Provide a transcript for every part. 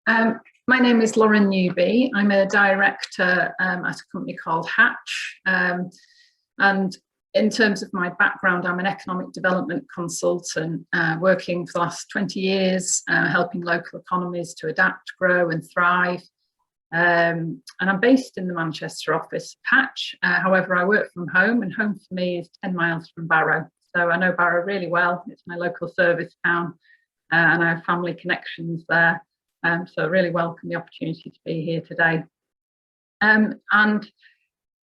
My name is Lauren Newby. I'm a director at a company called Hatch. And in terms of my background, I'm an economic development consultant working for the last 20 years, helping local economies to adapt, grow and thrive. And I'm based in the Manchester office of Hatch. However, I work from home, and home for me is 10 miles from Barrow. So I know Barrow really well. It's my local service town, and I have family connections there. So I really welcome the opportunity to be here today. And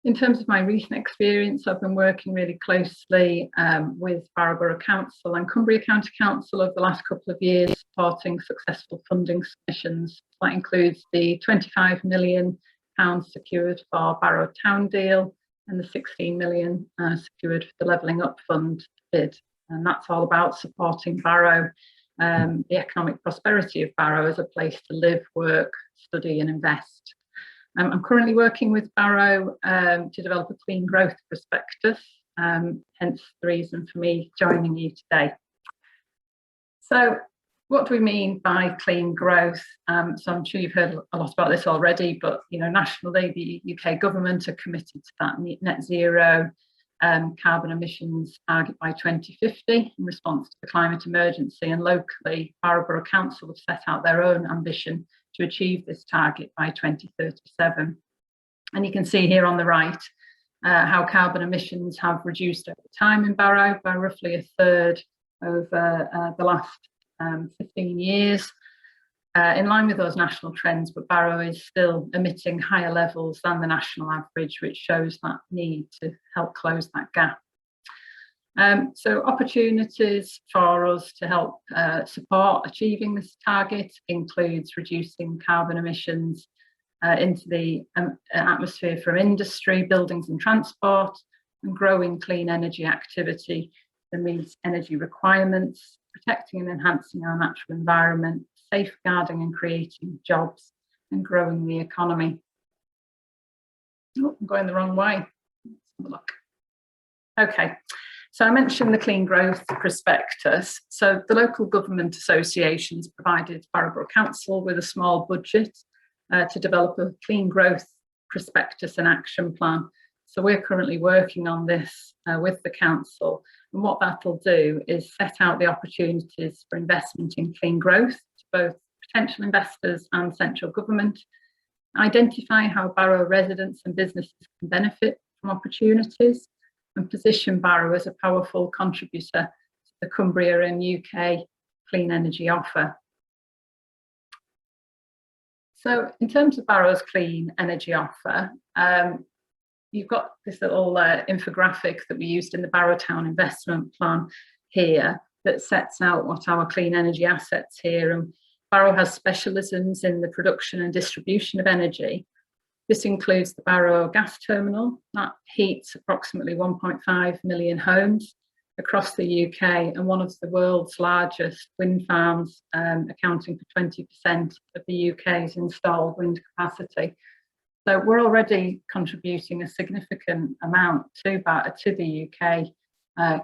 in terms of my recent experience, I've been working really closely with Barrow Borough Council and Cumbria County Council over the last couple of years, supporting successful funding submissions. That includes the £25 million secured for Barrow Town deal and the £16 million secured for the Levelling Up Fund bid. And that's all about supporting Barrow, the economic prosperity of Barrow as a place to live, work, study and invest. I'm currently working with Barrow to develop a clean growth prospectus, hence the reason for me joining you today. So what do we mean by clean growth? So I'm sure you've heard a lot about this already, but nationally the UK government are committed to that net zero carbon emissions target by 2050 in response to the climate emergency, and locally Barrow Borough Council have set out their own ambition to achieve this target by 2037. And you can see here on the right how carbon emissions have reduced over time in Barrow by roughly a third over the last 15 years, in line with those national trends, but Barrow is still emitting higher levels than the national average, which shows that need to help close that gap. So opportunities for us to help support achieving this target includes reducing carbon emissions into the atmosphere from industry, buildings and transport, and growing clean energy activity that meets energy requirements, protecting and enhancing our natural environment, safeguarding and creating jobs, and growing the economy. Oh, I'm going the wrong way. Let's have a look. Okay. So I mentioned the Clean Growth Prospectus. So the local government associations provided Barrow Borough Council with a small budget to develop a Clean Growth Prospectus and Action Plan. So we're currently working on this with the council, and what that'll do is set out the opportunities for investment in clean growth to both potential investors and central government, identify how Barrow residents and businesses can benefit from opportunities, and position Barrow as a powerful contributor to the Cumbria and UK clean energy offer. So in terms of Barrow's clean energy offer, you've got this little infographic that we used in the Barrow Town Investment Plan here that sets out what our clean energy assets here. And Barrow has specialisms in the production and distribution of energy. This includes the Barrow gas terminal that heats approximately 1.5 million homes across the UK, and one of the world's largest wind farms, accounting for 20% of the UK's installed wind capacity. So we're already contributing a significant amount to the UK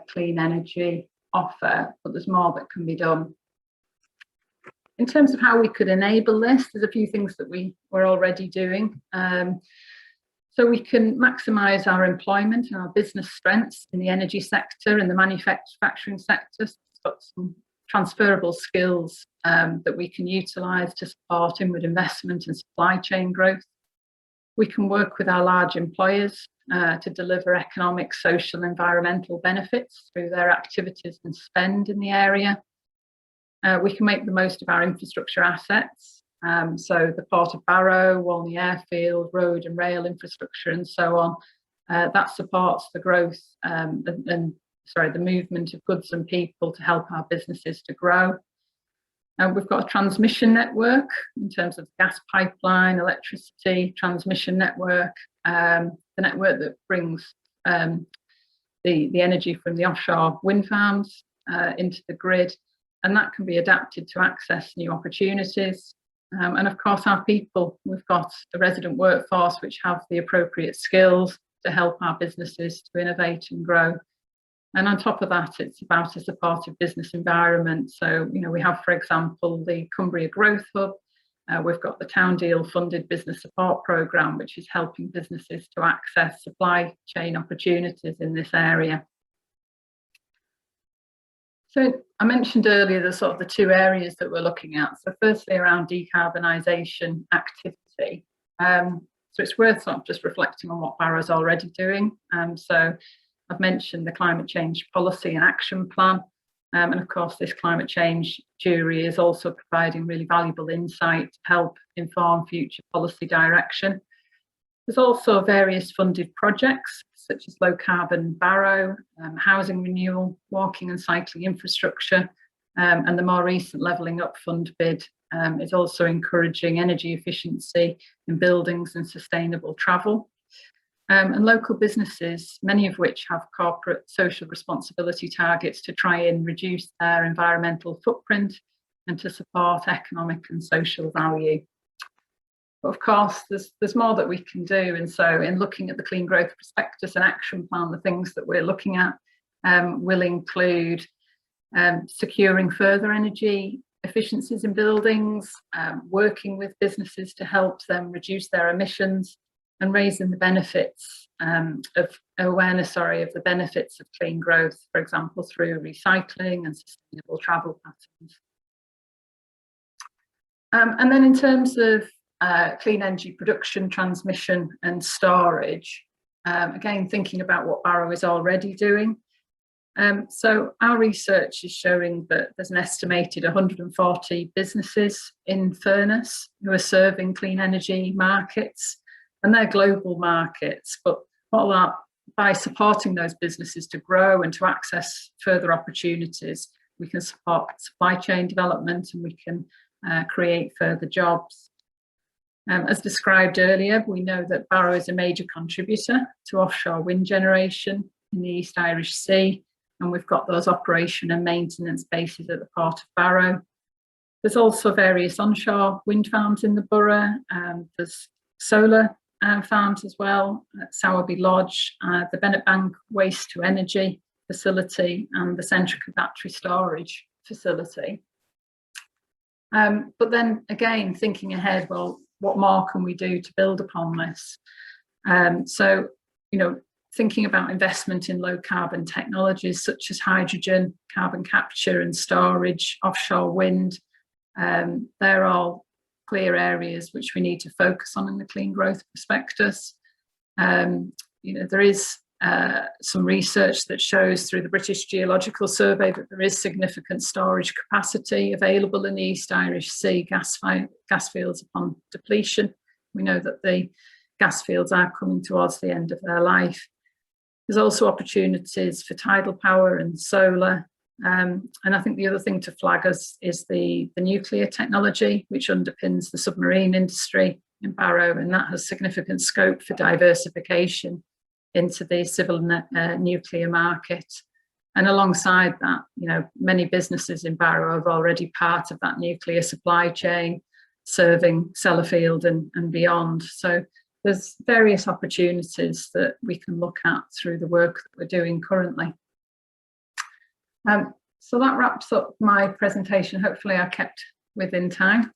clean energy offer, but there's more that can be done. In terms of how we could enable this, there's a few things that we're already doing. So we can maximise our employment and our business strengths in the energy sector and the manufacturing sector. So it's got some transferable skills that we can utilise to support inward investment and supply chain growth. We can work with our large employers to deliver economic, social, environmental benefits through their activities and spend in the area. We can make the most of our infrastructure assets, so the Port of Barrow, Walney Airfield, road and rail infrastructure and so on. That supports the growth the movement of goods and people to help our businesses to grow. We've got a transmission network in terms of gas pipeline, electricity, transmission network, the network that brings the energy from the offshore wind farms into the grid, and that can be adapted to access new opportunities. And of course, our people, we've got a resident workforce which have the appropriate skills to help our businesses to innovate and grow. And on top of that, it's about a supportive business environment. So, we have, for example, the Cumbria Growth Hub, We've got the Town Deal funded business support programme, which is helping businesses to access supply chain opportunities in this area. So I mentioned earlier the two areas that we're looking at. So firstly, around decarbonisation activity. So it's worth just reflecting on what Barrow's already doing. So I've mentioned the Climate Change Policy and Action Plan. And of course, this climate change jury is also providing really valuable insight to help inform future policy direction. There's also various funded projects, such as low carbon Barrow, housing renewal, walking and cycling infrastructure, and the more recent Levelling Up Fund bid is also encouraging energy efficiency in buildings and sustainable travel. And local businesses, many of which have corporate social responsibility targets to try and reduce their environmental footprint and to support economic and social value. But of course, there's more that we can do. And so in looking at the Clean Growth Prospectus and Action Plan, the things that we're looking at will include securing further energy efficiencies in buildings, working with businesses to help them reduce their emissions, and raising the benefits of the benefits of clean growth, for example, through recycling and sustainable travel patterns. And then in terms of clean energy production, transmission and storage, again, thinking about what Barrow is already doing. So our research is showing that there's an estimated 140 businesses in Furness who are serving clean energy markets, and they're global markets. But by supporting those businesses to grow and to access further opportunities, we can support supply chain development and we can create further jobs. As described earlier, we know that Barrow is a major contributor to offshore wind generation in the East Irish Sea, and we've got those operation and maintenance bases at the Port of Barrow. There's also various onshore wind farms in the borough. There's solar farms as well at Sowerby Lodge, the Bennett Bank Waste to Energy facility and the Centrica battery storage facility. But then again, thinking ahead, well, what more can we do to build upon this? So, thinking about investment in low carbon technologies such as hydrogen, carbon capture and storage, offshore wind, they're all clear areas which we need to focus on in the Clean Growth Prospectus. There is some research that shows through the British Geological Survey that there is significant storage capacity available in the East Irish Sea gas fields upon depletion. We know that the gas fields are coming towards the end of their life. There's also opportunities for tidal power and solar. And I think the other thing to flag us is the nuclear technology, which underpins the submarine industry in Barrow, and that has significant scope for diversification into the civil nuclear market. And alongside that, many businesses in Barrow are already part of that nuclear supply chain, serving Sellafield and beyond. So there's various opportunities that we can look at through the work that we're doing currently. So that wraps up my presentation. Hopefully I kept within time.